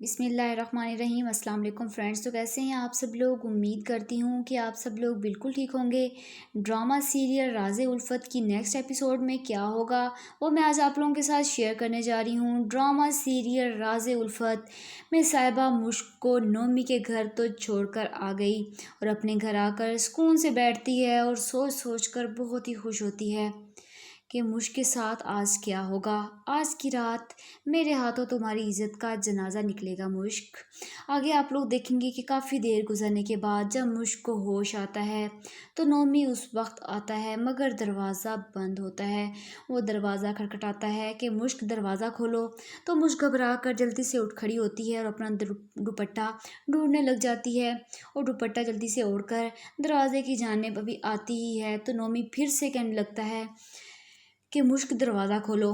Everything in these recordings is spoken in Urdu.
بسم اللہ الرحمن الرحیم۔ السلام علیکم فرینڈس، تو کیسے ہیں آپ سب لوگ؟ امید کرتی ہوں کہ آپ سب لوگ بالکل ٹھیک ہوں گے۔ ڈرامہ سیریل راز الفت کی نیکسٹ ایپیسوڈ میں کیا ہوگا وہ میں آج آپ لوگوں کے ساتھ شیئر کرنے جا رہی ہوں۔ ڈرامہ سیریل راز الفت میں صاحبہ مشک کو نومی کے گھر تو چھوڑ کر آ گئی اور اپنے گھر آ کر سکون سے بیٹھتی ہے اور سوچ سوچ کر بہت ہی خوش ہوتی ہے کہ مشک کے ساتھ آج کیا ہوگا۔ آج کی رات میرے ہاتھوں تمہاری عزت کا جنازہ نکلے گا مشک۔ آگے آپ لوگ دیکھیں گے کہ کافی دیر گزرنے کے بعد جب مشک کو ہوش آتا ہے تو نومی اس وقت آتا ہے مگر دروازہ بند ہوتا ہے۔ وہ دروازہ کھٹکھٹاتا ہے کہ مشک دروازہ کھولو، تو مشک گھبرا کر جلدی سے اٹھ کھڑی ہوتی ہے اور اپنا دوپٹہ ڈھونڈنے لگ جاتی ہے اور دوپٹہ جلدی سے اوڑھ کر دروازے کی جانب ابھی آتی ہی ہے تو نومی پھر سے کہنے لگتا ہے کہ مشک دروازہ کھولو،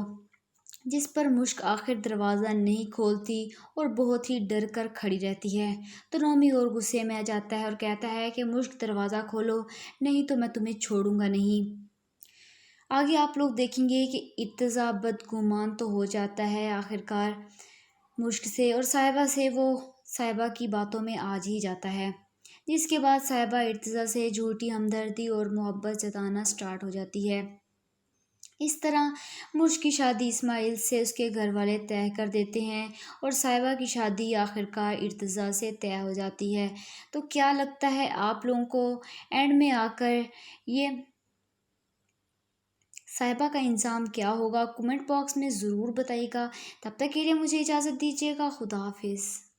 جس پر مشک آخر دروازہ نہیں کھولتی اور بہت ہی ڈر کر کھڑی رہتی ہے۔ تو نومی اور غصے میں آ جاتا ہے اور کہتا ہے کہ مشک دروازہ کھولو، نہیں تو میں تمہیں چھوڑوں گا نہیں۔ آگے آپ لوگ دیکھیں گے کہ ارتضیٰ بدگمان تو ہو جاتا ہے آخرکار مشک سے اور صاحبہ سے وہ صاحبہ کی باتوں میں آج ہی جاتا ہے، جس کے بعد صاحبہ ارتضیٰ سے جھوٹی ہمدردی اور محبت جتانا سٹارٹ ہو جاتی ہے۔ اس طرح مشک کی شادی اسماعیل سے اس کے گھر والے طے کر دیتے ہیں اور صاحبہ کی شادی آخرکار ارتضیٰ سے طے ہو جاتی ہے۔ تو کیا لگتا ہے آپ لوگوں کو اینڈ میں آ کر یہ صاحبہ کا انجام کیا ہوگا؟ کمنٹ باکس میں ضرور بتائیے گا۔ تب تک کے لیے مجھے اجازت دیجیے گا۔ خدا حافظ۔